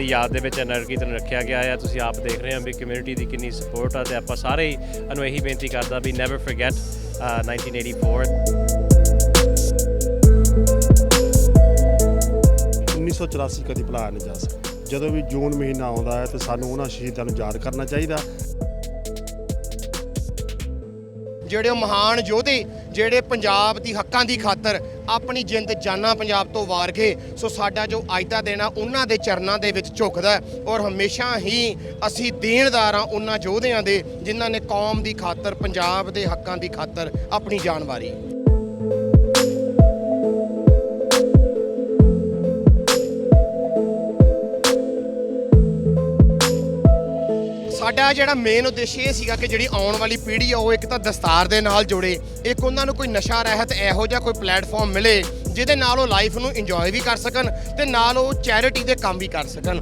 ਦੀ ਯਾਦ ਦੇ ਵਿੱਚ ਨਗਰ ਕੀਰਤਨ ਰੱਖਿਆ ਗਿਆ ਹੈ। ਤੁਸੀਂ ਆਪ ਦੇਖ ਰਹੇ ਹੋ ਵੀ ਕਮਿਊਨਿਟੀ ਦੀ ਕਿੰਨੀ ਸਪੋਰਟ ਆ ਤੇ ਆਪਾਂ ਸਾਰੇ ਹੀ ਇਹਨੂੰ ਇਹੀ ਬੇਨਤੀ ਕਰਦਾ ਵੀ ਨੈਵਰ ਫੋਰਗੇਟ 1984। 1984 ਕਦੀ ਭੁਲਾਇਆ ਨਹੀਂ ਜਾ ਸਕਦਾ। ਜਦੋਂ ਵੀ ਜੂਨ ਮਹੀਨਾ ਆਉਂਦਾ ਹੈ ਤੇ ਸਾਨੂੰ ਉਹਨਾਂ ਸ਼ਹੀਦਾਂ ਨੂੰ ਯਾਦ ਕਰਨਾ ਚਾਹੀਦਾ। ਜਿਹੜੇ ਮਹਾਨ ਯੋਧੇ ਜਿਹੜੇ ਪੰਜਾਬ ਦੀ ਹੱਕਾਂ ਦੀ ਖਾਤਰ ਆਪਣੀ ਜਿੰਦ ਜਾਨਾਂ ਪੰਜਾਬ ਤੋਂ ਵਾਰ ਗਏ, ਸੋ ਸਾਡਾ ਜੋ ਅੱਜ ਦਾ ਦਿਨ ਆ ਉਹਨਾਂ ਦੇ ਚਰਨਾਂ ਦੇ ਵਿੱਚ ਝੁਕਦਾ ਔਰ ਹਮੇਸ਼ਾ ਹੀ ਅਸੀਂ ਦੇਣਦਾਰ ਹਾਂ ਉਹਨਾਂ ਯੋਧਿਆਂ ਦੇ ਜਿਨ੍ਹਾਂ ਨੇ ਕੌਮ ਦੀ ਖਾਤਰ ਪੰਜਾਬ ਦੇ ਹੱਕਾਂ ਦੀ ਖਾਤਰ ਆਪਣੀ ਜਾਨ ਵਾਰੀ। ਸਾਡਾ ਜਿਹੜਾ ਮੇਨ ਉਦੇਸ਼ ਇਹ ਸੀਗਾ ਕਿ ਜਿਹੜੀ ਆਉਣ ਵਾਲੀ ਪੀੜ੍ਹੀ ਆ ਉਹ ਇੱਕ ਤਾਂ ਦਸਤਾਰ ਦੇ ਨਾਲ ਜੁੜੇ, ਇੱਕ ਉਹਨਾਂ ਨੂੰ ਕੋਈ ਨਸ਼ਾ ਰਹਿਤ ਇਹੋ ਜਿਹਾ ਕੋਈ ਪਲੇਟਫਾਰਮ ਮਿਲੇ ਜਿਹਦੇ ਨਾਲ ਉਹ ਲਾਈਫ ਨੂੰ ਇੰਜੋਏ ਵੀ ਕਰ ਸਕਣ ਤੇ ਨਾਲ ਉਹ ਚੈਰਿਟੀ ਦੇ ਕੰਮ ਵੀ ਕਰ ਸਕਣ।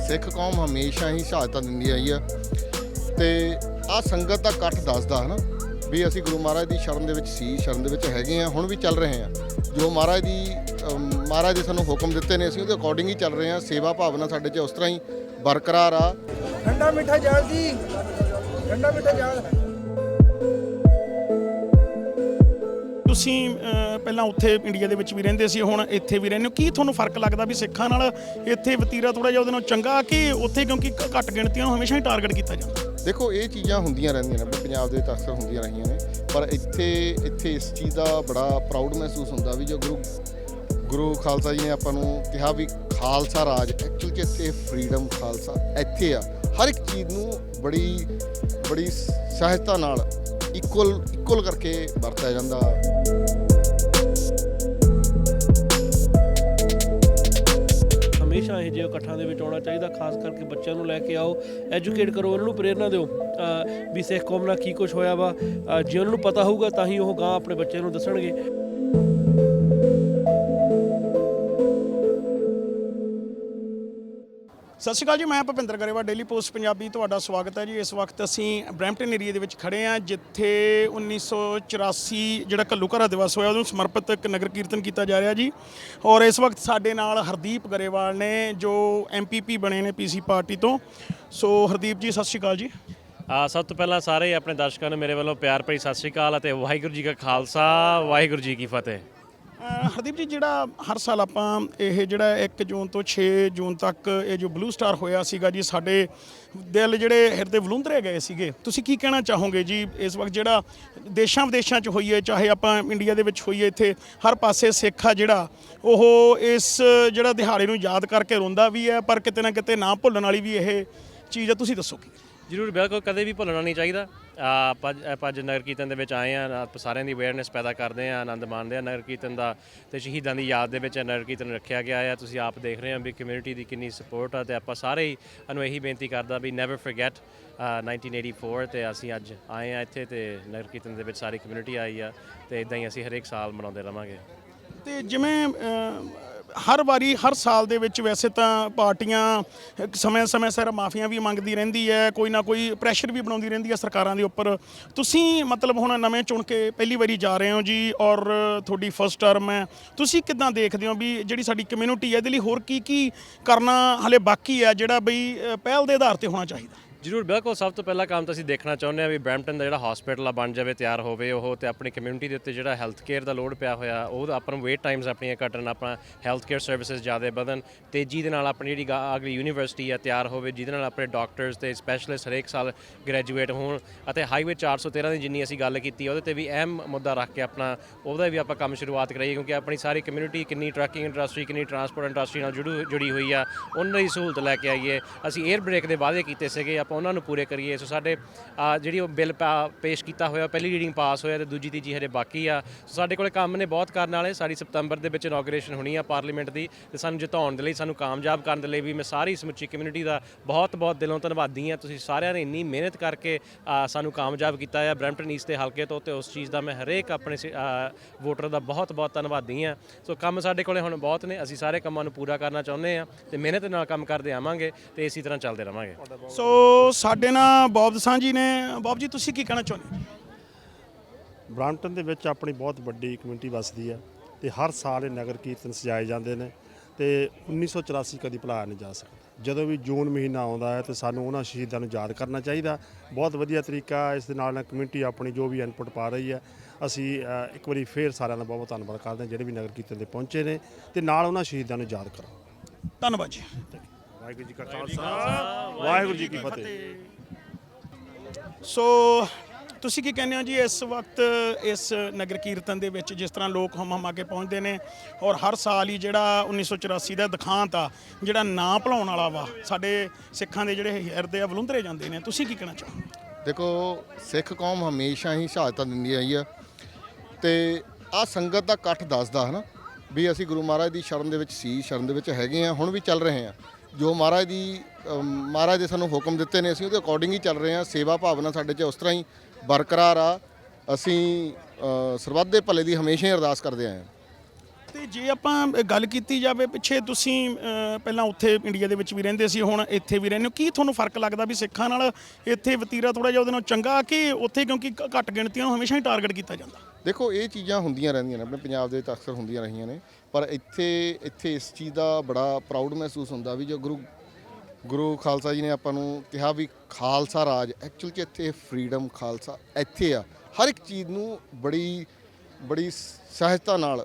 ਸਿੱਖ ਕੌਮ ਹਮੇਸ਼ਾ ਹੀ ਸ਼ਹਾਦਤਾਂ ਦਿੰਦੀ ਆਈ ਆ ਤੇ ਆਹ ਸੰਗਤ ਦਾ ਇਕੱਠ ਦੱਸਦਾ ਹੈ ਨਾ ਵੀ ਅਸੀਂ ਗੁਰੂ ਮਹਾਰਾਜ ਦੀ ਸ਼ਰਨ ਦੇ ਵਿੱਚ ਸੀ, ਸ਼ਰਨ ਦੇ ਵਿੱਚ ਹੈਗੇ ਆ, ਹੁਣ ਵੀ ਚੱਲ ਰਹੇ ਆ। ਜੋ ਮਹਾਰਾਜ ਦੇ ਸਾਨੂੰ ਹੁਕਮ ਦਿੱਤੇ ਨੇ ਅਸੀਂ ਉਹਦੇ ਅਕੋਰਡਿੰਗ ਹੀ ਚੱਲ ਰਹੇ ਆ। ਸੇਵਾ ਭਾਵਨਾ ਸਾਡੇ 'ਚ ਉਸ ਤਰ੍ਹਾਂ ਹੀ ਬਰਕਰਾਰ ਆ। ਠੰਡਾ ਮਿੱਠਾ ਜਾਲ ਜੀ, ਠੰਡਾ ਮਿੱਠਾ ਜਾਲ। ਤੁਸੀਂ ਪਹਿਲਾਂ ਉੱਥੇ ਇੰਡੀਆ ਦੇ ਵਿੱਚ ਵੀ ਰਹਿੰਦੇ ਸੀ, ਹੁਣ ਇੱਥੇ ਵੀ ਰਹਿੰਦੇ ਹੋ, ਕੀ ਤੁਹਾਨੂੰ ਫਰਕ ਲੱਗਦਾ ਵੀ ਸਿੱਖਾਂ ਨਾਲ ਇੱਥੇ ਵਤੀਰਾ ਥੋੜ੍ਹਾ ਜਿਹਾ ਉਹਦੇ ਨਾਲ ਚੰਗਾ ਕਿ ਉੱਥੇ, ਕਿਉਂਕਿ ਘੱਟ ਗਿਣਤੀਆਂ ਨੂੰ ਹਮੇਸ਼ਾ ਹੀ ਟਾਰਗੇਟ ਕੀਤਾ ਜਾਂਦਾ? ਦੇਖੋ ਇਹ ਚੀਜ਼ਾਂ ਹੁੰਦੀਆਂ ਰਹਿੰਦੀਆਂ ਨੇ, ਪੰਜਾਬ ਦੇ ਵਿੱਚ ਅਕਸਰ ਹੁੰਦੀਆਂ ਰਹੀਆਂ ਨੇ, ਪਰ ਇੱਥੇ ਇਸ ਚੀਜ਼ ਦਾ ਬੜਾ ਪ੍ਰਾਊਡ ਮਹਿਸੂਸ ਹੁੰਦਾ ਵੀ ਜੋ ਗੁਰੂ ਖਾਲਸਾ ਜੀ ਨੇ ਆਪਾਂ ਨੂੰ ਕਿਹਾ ਵੀ ਖਾਲਸਾ ਰਾਜ, ਐਕਚੁਅਲ 'ਚ ਇੱਥੇ ਫਰੀडम ਖਾਲਸਾ ਇੱਥੇ ਆ। ਹਰ ਇੱਕ ਚੀਜ਼ ਨੂੰ ਬੜੀ ਸਹਿਜਤਾ ਨਾਲ ਇਕੁਅਲ ਕਰਕੇ ਵਰਤਿਆ ਜਾਂਦਾ। ਹਮੇਸ਼ਾ ਇਹ ਜਿਹੇ ਇਕੱਠਾਂ ਦੇ ਵਿੱਚ ਆਉਣਾ ਚਾਹੀਦਾ, ਖਾਸ ਕਰਕੇ ਬੱਚਿਆਂ ਨੂੰ ਲੈ ਕੇ ਆਓ, ਐਜੂਕੇਟ ਕਰੋ, ਉਹਨਾਂ ਨੂੰ ਪ੍ਰੇਰਨਾ ਦਿਓ ਵੀ ਸਿੱਖ ਕੌਮ ਨਾਲ ਕੀ ਕੁਛ ਹੋਇਆ ਵਾ। ਜੇ ਉਹਨਾਂ ਨੂੰ ਪਤਾ ਹੋਊਗਾ ਤਾਂ ਹੀ ਉਹ ਗਾਂ ਆਪਣੇ ਬੱਚਿਆਂ ਨੂੰ ਦੱਸਣਗੇ। ਸਤਿ ਸ਼੍ਰੀ ਅਕਾਲ ਜੀ, ਮੈਂ ਭੁਪਿੰਦਰ ਗਰੇਵਾਲ, ਡੇਲੀ ਪੋਸਟ ਪੰਜਾਬੀ, ਤੁਹਾਡਾ ਸਵਾਗਤ ਹੈ ਜੀ। ਇਸ ਵਕਤ ਅਸੀਂ ਬਰੈਂਪਟਨ ਏਰੀਏ ਦੇ ਵਿੱਚ ਖੜੇ ਹਾਂ, ਜਿੱਥੇ 1984 ਜਿਹੜਾ ਘੱਲੂਘਾਰਾ ਦਿਵਸ ਹੋਇਆ ਉਹਨੂੰ ਸਮਰਪਿਤ ਇੱਕ ਨਗਰ ਕੀਰਤਨ ਕੀਤਾ ਜਾ ਰਿਹਾ ਜੀ। ਔਰ ਇਸ ਵਕਤ ਸਾਡੇ ਨਾਲ ਹਰਦੀਪ ਗਰੇਵਾਲ ਨੇ ਜੋ MPP ਬਣੇ ਨੇ PC ਪਾਰਟੀ ਤੋਂ। ਸੋ ਹਰਦੀਪ ਜੀ ਸਤਿ ਸ਼੍ਰੀ ਅਕਾਲ ਜੀ। ਸਭ ਤੋਂ ਪਹਿਲਾਂ ਸਾਰੇ ਆਪਣੇ ਦਰਸ਼ਕਾਂ ਨੂੰ ਮੇਰੇ ਵੱਲੋਂ ਪਿਆਰ ਭਰੀ ਸਤਿ ਸ਼੍ਰੀ ਅਕਾਲ ਅਤੇ ਵਾਹਿਗੁਰੂ ਜੀ ਕਾ ਖਾਲਸਾ, ਵਾਹਿਗੁਰੂ ਜੀ ਕੀ ਫਤਿਹ। ਹਰਦੀਪ ਜੀ, ਜਿਹੜਾ ਹਰ ਸਾਲ ਆਪਾਂ ਇਹ ਜਿਹੜਾ 1 ਜੂਨ ਤੋਂ 6 ਜੂਨ ਤੱਕ ਇਹ ਜੋ ਬਲੂ ਸਟਾਰ ਹੋਇਆ ਸੀਗਾ ਜੀ, ਸਾਡੇ ਦਿਲ ਜਿਹੜੇ ਹਿਰਦੇ ਵਲੂੰਧਰੇ ਗਏ ਸੀਗੇ, ਤੁਸੀਂ ਕੀ ਕਹਿਣਾ ਚਾਹੋਗੇ ਜੀ? ਇਸ ਵਕਤ ਜਿਹੜਾ ਦੇਸ਼ਾਂ ਵਿਦੇਸ਼ਾਂ 'ਚ ਹੋਈਏ, ਚਾਹੇ ਆਪਾਂ ਇੰਡੀਆ ਦੇ ਵਿੱਚ ਹੋਈਏ, ਇੱਥੇ ਹਰ ਪਾਸੇ ਸਿੱਖ ਆ ਜਿਹੜਾ ਉਹ ਇਸ ਜਿਹੜਾ ਦਿਹਾੜੇ ਨੂੰ ਯਾਦ ਕਰਕੇ ਰੋਂਦਾ ਵੀ ਹੈ, ਪਰ ਕਿਤੇ ਨਾ ਕਿਤੇ ਨਾ ਭੁੱਲਣ ਵਾਲੀ ਵੀ ਇਹ ਚੀਜ਼ ਆ। ਤੁਸੀਂ ਦੱਸੋ ਕੀ? ਜ਼ਰੂਰ, ਬਿਲਕੁਲ ਕਦੇ ਵੀ ਭੁੱਲਣਾ ਨਹੀਂ ਚਾਹੀਦਾ। ਆਪਾਂ ਅੱਜ ਨਗਰ ਕੀਰਤਨ ਦੇ ਵਿੱਚ ਆਏ ਹਾਂ, ਸਾਰਿਆਂ ਦੀ ਅਵੇਅਰਨੈਸ ਪੈਦਾ ਕਰਦੇ ਹਾਂ, ਆਨੰਦ ਮਾਣਦੇ ਹਾਂ ਨਗਰ ਕੀਰਤਨ ਦਾ ਅਤੇ ਸ਼ਹੀਦਾਂ ਦੀ ਯਾਦ ਦੇ ਵਿੱਚ ਨਗਰ ਕੀਰਤਨ ਰੱਖਿਆ ਗਿਆ ਹੈ। ਤੁਸੀਂ ਆਪ ਦੇਖ ਰਹੇ ਹੋ ਵੀ ਕਮਿਊਨਿਟੀ ਦੀ ਕਿੰਨੀ ਸਪੋਰਟ ਆ ਤੇ ਆਪਾਂ ਸਾਰੇ ਹੀ ਇਹਨੂੰ ਇਹੀ ਬੇਨਤੀ ਕਰਦਾ ਵੀ ਨੈਵਰ ਫੋਰਗੇਟ 1984। ਤੇ ਅਸੀਂ ਅੱਜ ਆਏ ਹਾਂ ਇੱਥੇ ਤੇ ਨਗਰ ਕੀਰਤਨ ਦੇ ਵਿੱਚ ਸਾਰੀ ਕਮਿਊਨਿਟੀ ਆਈ ਆ ਤੇ ਇੱਦਾਂ ਹੀ ਅਸੀਂ ਹਰੇਕ ਸਾਲ ਮਨਾਉਂਦੇ ਰਹਾਂਗੇ। ਤੇ ਜਿਵੇਂ ਹਰ ਸਾਲ ਦੇ ਵਿੱਚ ਵੈਸੇ ਤਾਂ ਪਾਰਟੀਆਂ ਸਮੇਂ ਸਿਰ ਮਾਫੀਆਂ ਵੀ ਮੰਗਦੀ ਰਹਿੰਦੀ ਹੈ, ਕੋਈ ਨਾ ਕੋਈ ਪ੍ਰੈਸ਼ਰ ਵੀ ਬਣਾਉਂਦੀ ਰਹਿੰਦੀ ਹੈ ਸਰਕਾਰਾਂ ਦੇ ਉੱਪਰ। ਤੁਸੀਂ ਮਤਲਬ ਹੁਣ ਨਵੇਂ ਚੁਣ ਕੇ ਪਹਿਲੀ ਵਾਰੀ ਜਾ ਰਹੇ ਹੋ ਜੀ ਔਰ ਤੁਹਾਡੀ ਫਸਟ ਟਰਮ ਹੈ, ਤੁਸੀਂ ਕਿੱਦਾਂ ਦੇਖਦੇ ਹੋ ਵੀ ਜਿਹੜੀ ਸਾਡੀ ਕਮਿਊਨਿਟੀ ਹੈ ਇਹਦੇ ਲਈ ਹੋਰ ਕੀ ਕਰਨਾ ਹਲੇ ਬਾਕੀ ਹੈ ਜਿਹੜਾ ਬਈ ਪਹਿਲ ਦੇ ਆਧਾਰ 'ਤੇ ਹੋਣਾ ਚਾਹੀਦਾ? ਜ਼ਰੂਰ, ਬਿਲਕੁਲ। ਸਭ ਤੋਂ ਪਹਿਲਾ ਕੰਮ ਤਾਂ ਅਸੀਂ ਦੇਖਣਾ ਚਾਹੁੰਦੇ ਹਾਂ ਵੀ ਬਰੈਂਪਟਨ ਦਾ ਜਿਹੜਾ ਹਸਪੀਟਲ ਆ ਬਣ ਜਾਵੇ, ਤਿਆਰ ਹੋਵੇ ਉਹ, ਤੇ ਆਪਣੀ ਕਮਿਊਨਿਟੀ ਦੇ ਉੱਤੇ ਜਿਹੜਾ ਹੈਲਥ ਕੇਅਰ ਦਾ ਲੋਡ ਪਿਆ ਹੋਇਆ ਉਹ ਆਪਾਂ ਨੂੰ ਵੇਟ ਟਾਈਮਸ ਆਪਣੀਆਂ ਘਟਣ, ਆਪਣਾ ਹੈਲਥ ਕੇਅਰ ਸਰਵਿਸਿਜ਼ ਜ਼ਿਆਦਾ ਵਧਣ, ਤੇਜ਼ੀ ਦੇ ਨਾਲ ਆਪਣੀ ਜਿਹੜੀ ਅਗਲੀ ਯੂਨੀਵਰਸਿਟੀ ਆ ਤਿਆਰ ਹੋਵੇ ਜਿਹਦੇ ਨਾਲ ਆਪਣੇ ਡਾਕਟਰਸ ਤੇ ਸਪੈਸ਼ਲਿਸਟ ਹਰੇਕ ਸਾਲ ਗ੍ਰੈਜੂਏਟ ਹੋਣ, ਅਤੇ ਹਾਈਵੇ 413 ਦੀ ਜਿੰਨੀ ਅਸੀਂ ਗੱਲ ਕੀਤੀ ਉਹਦੇ 'ਤੇ ਵੀ ਅਹਿਮ ਮੁੱਦਾ ਰੱਖ ਕੇ ਆਪਣਾ ਉਹਦਾ ਵੀ ਆਪਾਂ ਕੰਮ ਸ਼ੁਰੂਆਤ ਕਰਾਈਏ, ਕਿਉਂਕਿ ਆਪਣੀ ਸਾਰੀ ਕਮਿਊਨਿਟੀ ਕਿੰਨੀ ਟਰੱਕਿੰਗ ਇੰਡਸਟਰੀ, ਕਿੰਨੀ ਟਰਾਂਸਪੋਰਟ ਇੰਡਸਟਰੀ ਨਾਲ ਜੁੜੀ ਹੋਈ ਆ, ਉਹਨਾਂ ਦੀ ਸਹੂਲਤ ਲੈ ਕੇ ਆਈਏ। ਅਸੀਂ 에ਅਰ ਬ੍ਰੇਕ ਦੇ ਵਾਅਦੇ ਕੀਤੇ ਸੀਗੇ, ਆਪਾਂ ਉਹਨਾਂ ਨੂੰ ਪੂਰੇ ਕਰੀਏ। ਸੋ ਸਾਡੇ ਜਿਹੜੀ ਉਹ ਬਿੱਲ ਪੇਸ਼ ਕੀਤਾ ਹੋਇਆ, ਪਹਿਲੀ ਰੀਡਿੰਗ ਪਾਸ ਹੋਇਆ ਤੇ ਦੂਜੀ ਤੀਜੀ ਹਜੇ ਬਾਕੀ ਆ। ਸੋ ਸਾਡੇ ਕੋਲ ਕੰਮ ਨੇ ਬਹੁਤ ਕਰਨ ਵਾਲੇ। ਸਾਡੀ ਸਤੰਬਰ ਦੇ ਵਿੱਚ ਇਨੋਗਰੇਸ਼ਨ ਹੋਣੀ ਆ ਪਾਰਲੀਮੈਂਟ ਦੀ, ਤੇ ਸਾਨੂੰ ਜਿਤਾਉਣ ਦੇ ਲਈ, ਸਾਨੂੰ ਕਾਮਯਾਬ ਕਰਨ ਦੇ ਲਈ ਵੀ ਮੈਂ ਸਾਰੀ ਸਮੁੱਚੀ ਕਮਿਊਨਿਟੀ ਦਾ ਬਹੁਤ ਦਿਲੋਂ ਧੰਨਵਾਦੀ ਹਾਂ। ਤੁਸੀਂ ਸਾਰਿਆਂ ਨੇ ਇੰਨੀ ਮਿਹਨਤ ਕਰਕੇ ਸਾਨੂੰ ਕਾਮਯਾਬ ਕੀਤਾ ਆ ਬਰੈਂਪਟਨ ਈਸਟ ਦੇ ਹਲਕੇ ਤੋਂ, ਤੇ ਉਸ ਚੀਜ਼ ਦਾ ਮੈਂ ਹਰੇਕ ਆਪਣੇ ਵੋਟਰ ਦਾ ਬਹੁਤ ਧੰਨਵਾਦੀ ਹਾਂ। ਸੋ ਕੰਮ ਸਾਡੇ ਕੋਲੇ ਹੁਣ ਬਹੁਤ ਨੇ, ਅਸੀਂ ਸਾਰੇ ਕੰਮਾਂ ਨੂੰ ਪੂਰਾ ਕਰਨਾ ਚਾਹੁੰਦੇ ਹਾਂ ਤੇ ਮਿਹਨਤ ਨਾਲ ਕੰਮ ਕਰਦੇ ਆਵਾਂਗੇ ਤੇ ਇਸੇ ਤਰ੍ਹਾਂ ਚੱਲਦੇ ਰਹਾਂਗੇ। ਸੋ ਸਾਡੇ ਨਾਲ ਬੌਬ ਦਸਾਂਝ ਜੀ ਨੇ। ਬੌਬ ਜੀ, ਤੁਸੀਂ ਕੀ ਕਹਿਣਾ ਚਾਹੁੰਦੇ? ਬਰੈਂਪਟਨ ਦੇ ਵਿੱਚ ਆਪਣੀ ਬਹੁਤ ਵੱਡੀ ਕਮਿਊਨਿਟੀ ਵੱਸਦੀ ਹੈ ਤੇ ਹਰ ਸਾਲ ਇਹ ਨਗਰ ਕੀਰਤਨ ਸਜਾਏ ਜਾਂਦੇ ਨੇ ਤੇ 1984 ਕਦੀ ਭੁਲਾਇਆ ਨਹੀਂ ਜਾ ਸਕਦਾ। ਜਦੋਂ ਵੀ ਜੂਨ ਮਹੀਨਾ ਆਉਂਦਾ ਹੈ ਤੇ ਸਾਨੂੰ ਉਹਨਾਂ ਸ਼ਹੀਦਾਂ ਨੂੰ ਯਾਦ ਕਰਨਾ ਚਾਹੀਦਾ। ਬਹੁਤ ਵਧੀਆ ਤਰੀਕਾ ਇਸ ਦੇ ਨਾਲ ਕਮਿਊਨਿਟੀ ਆਪਣੀ ਜੋ ਵੀ ਇਨਪੁਟ ਪਾ ਰਹੀ ਹੈ। ਅਸੀਂ ਇੱਕ ਵਾਰੀ ਫੇਰ ਸਾਰਿਆਂ ਦਾ ਬਹੁਤ ਬਹੁਤ ਧੰਨਵਾਦ ਕਰਦੇ ਹਾਂ ਜਿਹੜੇ ਵੀ ਨਗਰ ਕੀਰਤਨ ਦੇ ਪਹੁੰਚੇ ਨੇ ਤੇ ਨਾਲ ਉਹਨਾਂ ਸ਼ਹੀਦਾਂ ਨੂੰ ਯਾਦ ਕਰੋ। ਧੰਨਵਾਦ ਜੀ। ਵਾਹਿਗੁਰੂ ਜੀ ਕਾ ਖਾਲਸਾ ਵਾਹਿਗੁਰੂ ਜੀ ਕੀ ਫਤਿਹ। ਸੋ ਤੁਸੀਂ ਕੀ ਕਹਿੰਦੇ ਹੋ ਜੀ ਇਸ ਵਕਤ ਇਸ ਨਗਰ ਕੀਰਤਨ ਦੇ ਵਿੱਚ ਜਿਸ ਤਰ੍ਹਾਂ ਲੋਕ ਹਮ ਕੇ ਪਹੁੰਚਦੇ ਨੇ ਔਰ ਹਰ ਸਾਲ ਹੀ ਜਿਹੜਾ 1984 ਦਾ ਦਿਖਾਂਤ ਆ ਜਿਹੜਾ ਨਾਂ ਭੁਲਾਉਣ ਵਾਲਾ ਵਾ ਸਾਡੇ ਸਿੱਖਾਂ ਦੇ ਜਿਹੜੇ ਹਿਰਦੇ ਆ ਵਲੂੰਧਰੇ ਜਾਂਦੇ ਨੇ, ਤੁਸੀਂ ਕੀ ਕਹਿਣਾ ਚਾਹੋਗੇ? ਦੇਖੋ ਸਿੱਖ ਕੌਮ ਹਮੇਸ਼ਾ ਹੀ ਸ਼ਹਾਦਤਾਂ ਦਿੰਦੀ ਆਈ ਆ ਤੇ ਆ ਸੰਗਤ ਦਾ ਇਕੱਠ ਦੱਸਦਾ ਹੈ ਨਾ ਵੀ ਅਸੀਂ ਗੁਰੂ ਮਹਾਰਾਜ ਦੀ ਸ਼ਰਨ ਦੇ ਵਿੱਚ ਸੀ, ਸ਼ਰਨ ਦੇ ਵਿੱਚ ਹੈਗੇ ਆ, ਹੁਣ ਵੀ ਚੱਲ ਰਹੇ ਆ। ਜੋ ਮਹਾਰਾਜ ਦੇ ਸਾਨੂੰ ਹੁਕਮ ਦਿੱਤੇ ਨੇ ਅਸੀਂ ਉਹਦੇ ਅਕੋਰਡਿੰਗ ਹੀ ਚੱਲ ਰਹੇ ਆ। ਸੇਵਾ ਭਾਵਨਾ ਸਾਡੇ 'ਚ ਉਸ ਤਰ੍ਹਾਂ ਹੀ ਬਰਕਰਾਰ ਆ। ਅਸੀਂ ਸਰਬੱਤ ਦੇ ਭਲੇ ਦੀ ਹਮੇਸ਼ਾ ਹੀ ਅਰਦਾਸ ਕਰਦੇ ਆਏ ਹਾਂ। ਤੇ ਜੇ ਆਪਾਂ ਗੱਲ ਕੀਤੀ ਜਾਵੇ ਪਿੱਛੇ ਤੁਸੀਂ ਪਹਿਲਾਂ ਉੱਥੇ ਇੰਡੀਆ ਦੇ ਵਿੱਚ ਵੀ ਰਹਿੰਦੇ ਸੀ, ਹੁਣ ਇੱਥੇ ਵੀ ਰਹਿੰਦੇ ਹੋ, ਕੀ ਤੁਹਾਨੂੰ ਫਰਕ ਲੱਗਦਾ ਵੀ ਸਿੱਖਾਂ ਨਾਲ ਇੱਥੇ ਵਤੀਰਾ ਥੋੜਾ ਜਿਹਾ ਉਹਦੇ ਨਾਲ ਚੰਗਾ ਕਿ ਉੱਥੇ ਕਿਉਂਕਿ ਘੱਟ ਗਿਣਤੀਆਂ ਨੂੰ ਹਮੇਸ਼ਾ ਹੀ ਟਾਰਗੇਟ ਕੀਤਾ ਜਾਂਦਾ? ਦੇਖੋ ਇਹ ਚੀਜ਼ਾਂ ਹੁੰਦੀਆਂ ਰਹਿੰਦੀਆਂ ਨੇ, ਆਪਣੇ ਪੰਜਾਬ ਦੇ ਵਿੱਚ ਅਕਸਰ ਹੁੰਦੀਆਂ ਰਹੀਆਂ ਨੇ, ਪਰ ਇੱਥੇ ਇਸ ਚੀਜ਼ ਦਾ ਬੜਾ ਪ੍ਰਾਊਡ ਮਹਿਸੂਸ ਹੁੰਦਾ ਵੀ ਜੋ ਗੁਰੂ ਖਾਲਸਾ ਜੀ ਨੇ ਆਪਾਂ ਨੂੰ ਕਿਹਾ ਵੀ ਖਾਲਸਾ ਰਾਜ, ਐਕਚੁਅਲ 'ਚ ਇੱਥੇ ਫਰੀडम ਖਾਲਸਾ ਇੱਥੇ ਆ। ਹਰ ਇੱਕ ਚੀਜ਼ ਨੂੰ ਬੜੀ ਸਹਿਜਤਾ ਨਾਲ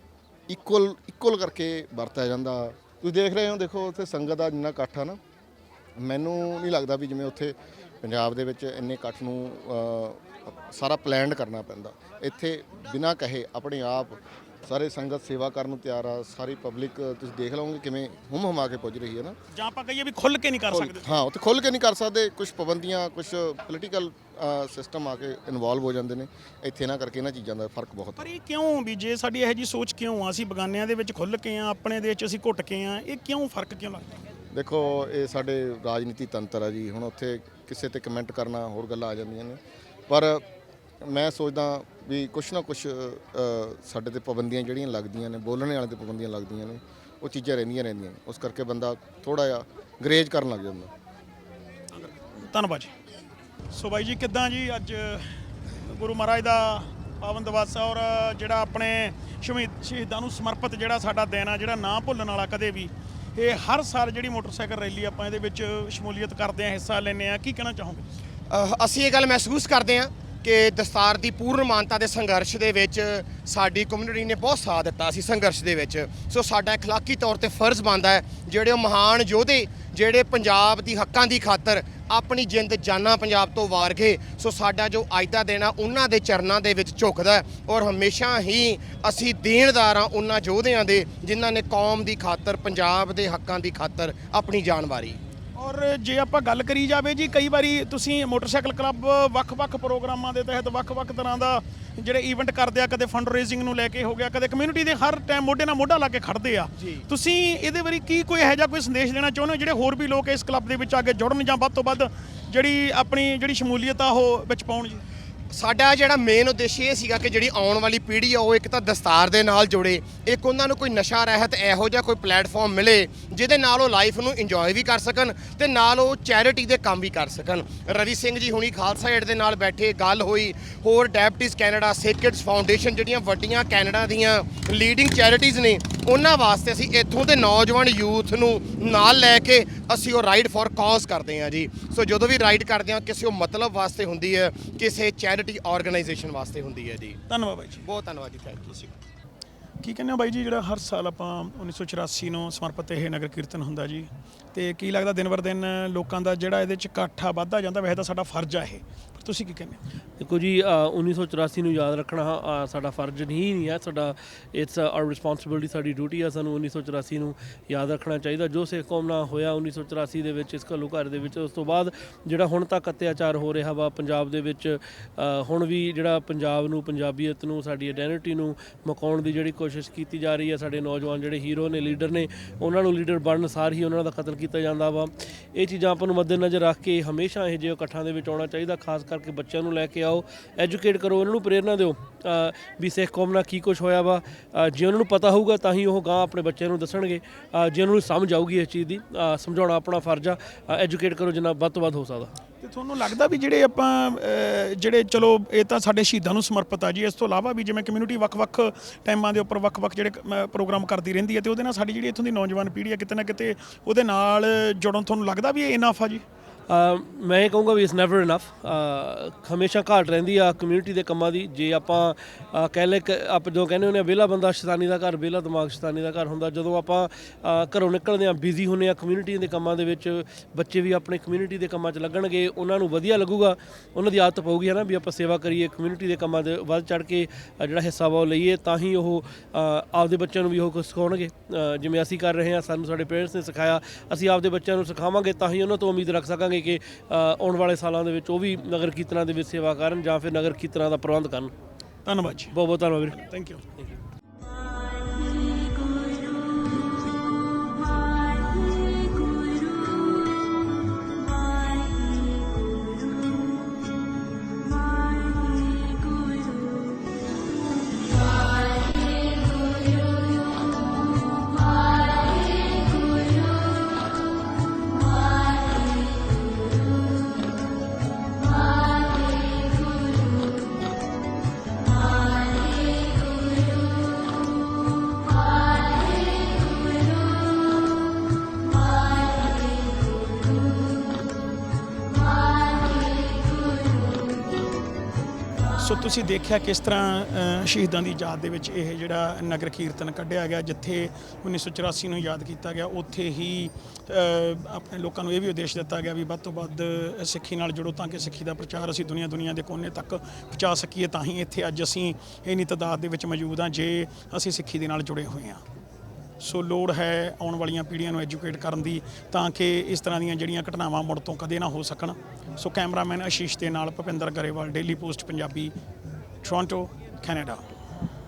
ਇਕੁਅਲ ਕਰਕੇ ਵਰਤਿਆ ਜਾਂਦਾ। ਤੁਸੀਂ ਦੇਖ ਰਹੇ ਹੋ, ਦੇਖੋ ਉੱਥੇ ਸੰਗਤ ਦਾ ਜਿੰਨਾ ਇਕੱਠ ਆ ਨਾ, ਮੈਨੂੰ ਨਹੀਂ ਲੱਗਦਾ ਵੀ ਜਿਵੇਂ ਉੱਥੇ ਪੰਜਾਬ ਦੇ ਵਿੱਚ ਇੰਨੇ ਇਕੱਠ ਨੂੰ ਸਾਰਾ ਪਲਾਨਡ ਕਰਨਾ ਪੈਂਦਾ। ਇੱਥੇ ਬਿਨਾਂ ਕਹੇ ਆਪਣੇ ਆਪ ਸਾਰੇ ਸੰਗਤ ਸੇਵਾ ਕਰਨ ਨੂੰ ਤਿਆਰ ਆ। ਸਾਰੀ ਪਬਲਿਕ ਤੁਸੀਂ ਦੇਖ ਲਓਗੇ ਕਿਵੇਂ ਹੁਮਾ ਕੇ ਪੁੱਜ ਰਹੀ ਹੈ ਨਾ। ਜਾਂ ਆਪਾਂ ਕਹੀਏ ਵੀ ਖੁੱਲ੍ਹ ਕੇ ਨਹੀਂ ਕਰ ਸਕਦੇ? ਹਾਂ, ਉੱਥੇ ਖੁੱਲ੍ਹ ਕੇ ਨਹੀਂ ਕਰ ਸਕਦੇ। ਕੁਝ ਪਾਬੰਦੀਆਂ, ਕੁਝ ਪੋਲੀਟੀਕਲ ਸਿਸਟਮ ਆ ਕੇ ਇਨਵੋਲਵ ਹੋ ਜਾਂਦੇ ਨੇ ਇੱਥੇ, ਨਾ ਕਰਕੇ ਇਹਨਾਂ ਚੀਜ਼ਾਂ ਦਾ ਫਰਕ ਬਹੁਤ। ਪਰ ਇਹ ਕਿਉਂ ਵੀ ਜੇ ਸਾਡੀ ਇਹੋ ਜਿਹੀ ਸੋਚ ਕਿਉਂ ਆ? ਅਸੀਂ ਬਗਾਨਿਆਂ ਦੇ ਵਿੱਚ ਖੁੱਲ੍ਹ ਕੇ ਆ, ਆਪਣੇ ਦੇ ਵਿੱਚ ਅਸੀਂ ਘੁੱਟ ਕੇ ਆ, ਇਹ ਕਿਉਂ ਫਰਕ ਕਿਉਂ ਲੱਗਦਾ? ਦੇਖੋ ਇਹ ਸਾਡੇ ਰਾਜਨੀਤੀ ਤੰਤਰ ਆ ਜੀ। ਹੁਣ ਉੱਥੇ ਕਿਸੇ ਤੇ ਕਮੈਂਟ ਕਰਨਾ, ਹੋਰ ਗੱਲਾਂ ਆ ਜਾਂਦੀਆਂ ਨੇ, ਪਰ ਮੈਂ ਸੋਚਦਾ ਵੀ ਕੁਛ ਨਾ ਕੁਛ ਸਾਡੇ ਤੇ ਪਾਬੰਦੀਆਂ ਜਿਹੜੀਆਂ ਲੱਗਦੀਆਂ ਨੇ, ਬੋਲਣ ਵਾਲੇ ਤੇ ਪਾਬੰਦੀਆਂ ਲੱਗਦੀਆਂ ਨੇ, ਉਹ ਚੀਜ਼ਾਂ ਰਹਿੰਦੀਆਂ ਨੇ। ਉਸ ਕਰਕੇ ਬੰਦਾ ਥੋੜਾ ਜਿਹਾ ਗਰੇਜ ਕਰਨ ਲੱਗ ਜਾਂਦਾ। ਧੰਨਵਾਦ ਜੀ। ਸੋ ਬਾਈ ਜੀ ਕਿੱਦਾਂ ਜੀ ਅੱਜ ਗੁਰੂ ਮਹਾਰਾਜ ਦਾ ਪਾਵਨ ਦਿਵਸ ਔਰ ਜਿਹੜਾ ਆਪਣੇ ਸ਼ਹੀਦਾਂ ਨੂੰ ਸਮਰਪਿਤ ਜਿਹੜਾ ਸਾਡਾ ਦਿਨ ਆ, ਜਿਹੜਾ ਨਾ ਭੁੱਲਣ ਵਾਲਾ ਕਦੇ ਵੀ, ਇਹ ਹਰ ਸਾਲ ਜਿਹੜੀ ਮੋਟਰਸਾਈਕਲ ਰੈਲੀ ਆਪਾਂ ਇਹਦੇ ਵਿੱਚ ਸ਼ਮੂਲੀਅਤ ਕਰਦੇ ਆ, ਹਿੱਸਾ ਲੈਂਦੇ ਆ, ਕੀ ਕਹਿਣਾ ਚਾਹੋਗੇ? ਅਸੀਂ ਇਹ ਗੱਲ ਮਹਿਸੂਸ ਕਰਦੇ ਹਾਂ ਕਿ ਦਸਤਾਰ ਦੀ ਪੂਰਨ ਮਾਨਤਾ ਦੇ ਸੰਘਰਸ਼ ਦੇ ਵਿੱਚ ਸਾਡੀ ਕਮਿਊਨਿਟੀ ਨੇ ਬਹੁਤ ਸਾਥ ਦਿੱਤਾ ਸੀ ਸੰਘਰਸ਼ ਦੇ ਵਿੱਚ। ਸੋ ਸਾਡਾ ਅਖਲਾਕੀ ਤੌਰ ਤੇ ਫਰਜ਼ ਬਣਦਾ ਹੈ ਜਿਹੜੇ ਉਹ ਮਹਾਨ ਯੋਧੇ ਜਿਹੜੇ ਪੰਜਾਬ ਦੀ ਹੱਕਾਂ ਦੀ ਖਾਤਰ ਆਪਣੀ ਜਿੰਦ ਜਾਨਾਂ ਪੰਜਾਬ ਤੋਂ ਵਾਰ ਗਏ, ਸੋ ਸਾਡਾ ਜੋ ਅੱਜ ਦਾ ਦਿਨ ਆ ਉਹਨਾਂ ਦੇ ਚਰਨਾਂ ਦੇ ਵਿੱਚ ਝੁਕਦਾ ਔਰ ਹਮੇਸ਼ਾ ਹੀ ਅਸੀਂ ਦੇਣਦਾਰ ਹਾਂ ਉਹਨਾਂ ਯੋਧਿਆਂ ਦੇ ਜਿਨ੍ਹਾਂ ਨੇ ਕੌਮ ਦੀ ਖਾਤਰ, ਪੰਜਾਬ ਦੇ ਹੱਕਾਂ ਦੀ ਖਾਤਰ ਆਪਣੀ ਜਾਨ ਵਾਰੀ। ਔਰ ਜੇ ਆਪਾਂ ਗੱਲ ਕਰੀ ਜਾਵੇ ਜੀ, ਕਈ ਵਾਰੀ ਤੁਸੀਂ ਮੋਟਰਸਾਈਕਲ ਕਲੱਬ ਵੱਖ-ਵੱਖ ਪ੍ਰੋਗਰਾਮਾਂ ਦੇ ਤਹਿਤ ਵੱਖ-ਵੱਖ ਤਰ੍ਹਾਂ ਦਾ ਜਿਹੜੇ ਇਵੈਂਟ ਕਰਦੇ ਆ, ਕਦੇ ਫੰਡ ਰੇਜ਼ਿੰਗ ਨੂੰ ਲੈ ਕੇ ਹੋ ਗਿਆ, ਕਦੇ ਕਮਿਊਨਿਟੀ ਦੇ ਹਰ ਟਾਈਮ ਮੋਢੇ ਨਾਲ ਮੋਢਾ ਲਾ ਕੇ ਖੜਦੇ ਆ। ਤੁਸੀਂ ਇਹਦੇ ਬਾਰੇ ਕੀ ਕੋਈ ਇਹੋ ਜਿਹਾ ਕੋਈ ਸੰਦੇਸ਼ ਦੇਣਾ ਚਾਹੁੰਦੇ ਹੋ ਜਿਹੜੇ ਹੋਰ ਵੀ ਲੋਕ ਇਸ ਕਲੱਬ ਦੇ ਵਿੱਚ ਆ ਕੇ ਜੁੜਨ ਜਾਂ ਵੱਧ ਤੋਂ ਵੱਧ ਜਿਹੜੀ ਸ਼ਮੂਲੀਅਤ ਆ ਉਹ ਵਿੱਚ ਪਾਉਣ ਜੀ? ਸਾਡਾ ਜਿਹੜਾ ਮੇਨ ਉਦੇਸ਼ ਇਹ ਸੀਗਾ ਕਿ ਜਿਹੜੀ ਆਉਣ ਵਾਲੀ ਪੀੜ੍ਹੀ ਆ ਉਹ ਇੱਕ ਤਾਂ ਦਸਤਾਰ ਦੇ ਨਾਲ ਜੁੜੇ, ਇੱਕ ਉਹਨਾਂ ਨੂੰ ਕੋਈ ਨਸ਼ਾ ਰਹਿਤ ਇਹੋ ਜਿਹਾ ਕੋਈ ਪਲੇਟਫਾਰਮ ਮਿਲੇ ਜਿਹਦੇ ਨਾਲ ਉਹ ਲਾਈਫ ਨੂੰ ਇੰਜੋਏ ਵੀ ਕਰ ਸਕਣ ਤੇ ਨਾਲ ਉਹ ਚੈਰਿਟੀ ਦੇ ਕੰਮ ਵੀ ਕਰ ਸਕਣ। ਰਵੀ ਸਿੰਘ ਜੀ ਹੁਣੀ ਖਾਲਸਾ ਏਡ ਦੇ ਨਾਲ ਬੈਠੇ, ਗੱਲ ਹੋਈ, ਹੋਰ ਡਾਇਬਟੀਜ਼ ਕੈਨੇਡਾ, ਸੇਕਰਡਸ ਫਾਊਂਡੇਸ਼ਨ ਜਿਹੜੀਆਂ ਵੱਡੀਆਂ ਕੈਨੇਡਾ ਦੀਆਂ ਲੀਡਿੰਗ ਚੈਰਿਟੀਜ਼ ਨੇ, ਉਹਨਾਂ ਵਾਸਤੇ ਅਸੀਂ ਇੱਥੋਂ ਦੇ ਨੌਜਵਾਨ ਯੂਥ ਨੂੰ ਨਾਲ ਲੈ ਕੇ ਅਸੀਂ ਉਹ ਰਾਈਡ ਫॉर ਕਾਜ਼ ਕਰਦੇ ਹਾਂ ਜੀ। ਸੋ ਜਦੋਂ ਵੀ ਰਾਈਡ ਕਰਦੇ ਹਾਂ ਕਿਸੇ ਉਹ ਮਤਲਬ ਵਾਸਤੇ ਹੁੰਦੀ ਹੈ, ਕਿਸੇ ਚੈਰਿਟੀ ਆਰਗੇਨਾਈਜੇਸ਼ਨ ਵਾਸਤੇ ਹੁੰਦੀ ਹੈ ਜੀ। ਧੰਨਵਾਦ ਬਾਈ ਜੀ। ਬਹੁਤ ਧੰਨਵਾਦ ਜੀ, ਥੈਂਕ ਯੂ। ਕੀ ਕਹਿੰਦੇ ਹੋ ਬਾਈ ਜੀ, ਜਿਹੜਾ ਹਰ ਸਾਲ ਆਪਾਂ 1984 ਨੂੰ ਸਮਰਪਿਤ ਇਹ ਨਗਰ ਕੀਰਤਨ ਹੁੰਦਾ ਜੀ, ਤੇ ਕੀ ਲੱਗਦਾ ਦਿਨ ਬਰ ਦਿਨ ਲੋਕਾਂ ਦਾ ਜਿਹੜਾ ਇਹਦੇ ਚ ਇਕੱਠ ਆ ਵੱਧਦਾ ਜਾਂਦਾ? ਵੈਸੇ ਤਾਂ ਸਾਡਾ ਫਰਜ਼ ਆ ਇਹ, ਪਰ ਤੁਸੀਂ ਕੀ ਕਹਿੰਦੇ ਹੋ? ਦੇਖੋ ਜੀ 1984 ਨੂੰ ਯਾਦ ਰੱਖਣਾ ਸਾਡਾ ਫਰਜ਼ ਨਹੀਂ ਹੈ, ਸਾਡਾ ਇਟਸ ਆਰ ਰਿਸਪੌਂਸਿਬਿਲਿਟੀ, ਸਾਡੀ ਡਿਊਟੀ ਆ। ਸਾਨੂੰ 1984 ਨੂੰ ਯਾਦ ਰੱਖਣਾ ਚਾਹੀਦਾ ਜੋ ਸਿੱਖ ਕੌਮ ਨਾਲ ਹੋਇਆ 1984 ਦੇ ਵਿੱਚ ਇਸ ਘੱਲੂਘਾਰੇ ਦੇ ਵਿੱਚ। ਉਸ ਤੋਂ ਬਾਅਦ ਜਿਹੜਾ ਹੁਣ ਤੱਕ ਅਤਿਆਚਾਰ ਹੋ ਰਿਹਾ ਵਾ ਪੰਜਾਬ ਦੇ ਵਿੱਚ, ਹੁਣ ਵੀ ਜਿਹੜਾ ਪੰਜਾਬ ਨੂੰ, ਪੰਜਾਬੀਅਤ ਨੂੰ, ਸਾਡੀ ਆਇਡੈਂਟੀਟੀ ਨੂੰ ਮੁਕਾਉਣ ਦੀ ਜਿਹੜੀ ਕੋਸ਼ਿਸ਼ ਕੀਤੀ ਜਾ ਰਹੀ ਹੈ, ਸਾਡੇ ਨੌਜਵਾਨ ਜਿਹੜੇ ਹੀਰੋ ਨੇ, ਲੀਡਰ ਨੇ, ਉਹਨਾਂ ਨੂੰ ਲੀਡਰ ਬਣਨ ਸਾਰ ਹੀ ਉਹਨਾਂ ਦਾ ਕਤਲ ਕੀਤਾ ਜਾਂਦਾ ਵਾ। ਇਹ ਚੀਜ਼ਾਂ ਆਪਾਂ ਨੂੰ ਮੱਦੇਨਜ਼ਰ ਰੱਖ ਕੇ ਹਮੇਸ਼ਾ ਇਹ ਜਿਹੇ ਇਕੱਠਾਂ ਦੇ ਵਿੱਚ ਆਉਣਾ ਚਾਹੀਦਾ। ਖਾਸ ਕਰਕੇ ਬੱਚਿਆਂ ਨੂੰ ਲੈ ਕੇ ਆਓ, ਐਜੂਕੇਟ ਕਰੋ, ਉਹਨਾਂ ਨੂੰ ਪ੍ਰੇਰਨਾ ਦਿਓ ਵੀ ਸਿੱਖ ਕੌਮ ਨਾਲ ਕੀ ਕੁਛ ਹੋਇਆ ਵਾ। ਜੇ ਉਹਨਾਂ ਨੂੰ ਪਤਾ ਹੋਊਗਾ ਤਾਂ ਹੀ ਉਹ ਗਾਂ ਆਪਣੇ ਬੱਚਿਆਂ ਨੂੰ ਦੱਸਣਗੇ। ਜੇ ਉਹਨਾਂ ਨੂੰ ਸਮਝ ਆਊਗੀ ਇਸ ਚੀਜ਼ ਦੀ, ਸਮਝਾਉਣਾ ਆਪਣਾ ਫਰਜ਼ ਆ। ਐਜੂਕੇਟ ਕਰੋ ਜਿੰਨਾ ਵੱਧ ਤੋਂ ਵੱਧ ਹੋ ਸਕਦਾ। ਤੇ ਤੁਹਾਨੂੰ ਲੱਗਦਾ ਵੀ ਜਿਹੜੇ ਆਪਾਂ ਜਿਹੜੇ ਚਲੋ ਇਹ ਤਾਂ ਸਾਡੇ ਸ਼ਹੀਦਾਂ ਨੂੰ ਸਮਰਪਿਤ ਆ ਜੀ, ਇਸ ਤੋਂ ਇਲਾਵਾ ਵੀ ਜਿਵੇਂ ਕਮਿਊਨਿਟੀ ਵੱਖ-ਵੱਖ ਟਾਈਮਾਂ ਦੇ ਉੱਪਰ ਵੱਖ-ਵੱਖ ਜਿਹੜੇ ਪ੍ਰੋਗਰਾਮ ਕਰਦੀ ਰਹਿੰਦੀ ਹੈ ਤੇ ਉਹਦੇ ਨਾਲ ਸਾਡੀ ਜਿਹੜੀ ਇੱਥੋਂ ਦੀ ਨੌਜਵਾਨ ਪੀੜ੍ਹੀ ਆ ਕਿਤੇ ਨਾ ਕਿਤੇ ਉਹਦੇ ਨਾਲ ਜੁੜਨ ਤੁਹਾਨੂੰ ਲੱਗਦਾ ਵੀ ਇਹ ਇਨਫ ਆ ਜੀ? ਮੈਂ ਇਹ ਕਹੂੰਗਾ ਵੀ ਇਟਸ ਨੈਵਰ ਇਨਫ। ਹਮੇਸ਼ਾ ਘਾਟ ਰਹਿੰਦੀ ਆ ਕਮਿਊਨਿਟੀ ਦੇ ਕੰਮਾਂ ਦੀ। ਜੇ ਆਪਾਂ ਕਹਿ ਲੈ ਆਪ ਜੋ ਕਹਿੰਦੇ ਹੁੰਦੇ ਆ ਵਿਹਲਾ ਬੰਦਾ ਸ਼ੈਤਾਨੀ ਦਾ ਘਰ, ਵਿਹਲਾ ਦਿਮਾਗ ਸ਼ੈਤਾਨੀ ਦਾ ਘਰ ਹੁੰਦਾ। ਜਦੋਂ ਆਪਾਂ ਘਰੋਂ ਨਿਕਲਦੇ ਆ ਬਿਜ਼ੀ ਹੁੰਦੇ ਆ ਕਮਿਊਨਿਟੀ ਦੇ ਕੰਮਾਂ ਦੇ ਵਿੱਚ, ਬੱਚੇ ਵੀ ਆਪਣੇ ਕਮਿਊਨਿਟੀ ਦੇ ਕੰਮਾਂ 'ਚ ਲੱਗਣਗੇ, ਉਹਨਾਂ ਨੂੰ ਵਧੀਆ ਲੱਗੂਗਾ, ਉਹਨਾਂ ਦੀ ਆਦਤ ਪਊਗੀ ਹੈ ਨਾ ਵੀ ਆਪਾਂ ਸੇਵਾ ਕਰੀਏ, ਕਮਿਊਨਿਟੀ ਦੇ ਕੰਮਾਂ ਦੇ ਵੱਧ ਚੜ੍ਹ ਕੇ ਜਿਹੜਾ ਹਿੱਸਾ ਵਾ ਉਹ ਲਈਏ, ਤਾਂ ਹੀ ਉਹ ਆਪਦੇ ਬੱਚਿਆਂ ਨੂੰ ਵੀ ਉਹ ਕੁਛ ਸਿਖਾਉਣਗੇ। ਜਿਵੇਂ ਅਸੀਂ ਕਰ ਰਹੇ ਹਾਂ, ਸਾਨੂੰ ਸਾਡੇ ਪੇਰੈਂਟਸ ਨੇ ਸਿਖਾਇਆ, ਅਸੀਂ ਆਪਦੇ ਬੱਚਿਆਂ ਨੂੰ ਸਿਖਾਵਾਂਗੇ ਤਾਂ ਹੀ ਉਹਨਾਂ ਤੋਂ ਉਮੀਦ ਰੱਖ ਸਕਾਂਗੇ ਕਿ ਆਉਣ ਵਾਲੇ ਸਾਲਾਂ ਦੇ ਵਿੱਚ ਉਹ ਵੀ ਨਗਰ ਕੀਰਤਨਾਂ ਦੇ ਵਿੱਚ ਸੇਵਾ ਕਰਨ ਜਾਂ ਫਿਰ ਨਗਰ ਕੀਰਤਨਾਂ ਦਾ ਪ੍ਰਬੰਧ ਕਰਨ। ਧੰਨਵਾਦ ਜੀ, ਬਹੁਤ ਬਹੁਤ ਧੰਨਵਾਦ ਵੀਰੇ। Thank you. ਸੋ ਤੁਸੀਂ ਦੇਖਿਆ ਕਿਸ ਤਰ੍ਹਾਂ ਸ਼ਹੀਦਾਂ ਦੀ ਯਾਦ ਦੇ ਵਿੱਚ ਇਹ ਜਿਹੜਾ ਨਗਰ ਕੀਰਤਨ ਕੱਢਿਆ ਗਿਆ, ਜਿੱਥੇ 1984 ਨੂੰ ਯਾਦ ਕੀਤਾ ਗਿਆ, ਉੱਥੇ ਹੀ ਆਪਣੇ ਲੋਕਾਂ ਨੂੰ ਇਹ ਵੀ ਉਦੇਸ਼ ਦਿੱਤਾ ਗਿਆ ਵੀ ਵੱਧ ਤੋਂ ਵੱਧ ਸਿੱਖੀ ਨਾਲ ਜੁੜੋ ਤਾਂ ਕਿ ਸਿੱਖੀ ਦਾ ਪ੍ਰਚਾਰ ਅਸੀਂ ਦੁਨੀਆ ਦੇ ਕੋਨੇ ਤੱਕ ਪਹੁੰਚਾ ਸਕੀਏ। ਤਾਂ ਹੀ ਇੱਥੇ ਅੱਜ ਅਸੀਂ ਇੰਨੀ ਤਾਦਾਦ ਦੇ ਵਿੱਚ ਮੌਜੂਦ ਹਾਂ ਜੇ ਅਸੀਂ ਸਿੱਖੀ ਦੇ ਨਾਲ ਜੁੜੇ ਹੋਏ ਹਾਂ। ਸੋ ਲੋੜ ਹੈ ਆਉਣ ਵਾਲੀਆਂ ਪੀੜ੍ਹੀਆਂ ਨੂੰ ਐਜੂਕੇਟ ਕਰਨ ਦੀ ਤਾਂ ਕਿ ਇਸ ਤਰ੍ਹਾਂ ਦੀਆਂ ਜਿਹੜੀਆਂ ਘਟਨਾਵਾਂ ਮੁੜ ਤੋਂ ਕਦੇ ਨਾ ਹੋ ਸਕਣ। ਸੋ ਕੈਮਰਾਮੈਨ ਆਸ਼ੀਸ਼ ਦੇ ਨਾਲ Bhupinder Grewal, daily post Punjabi, Toronto, Canada.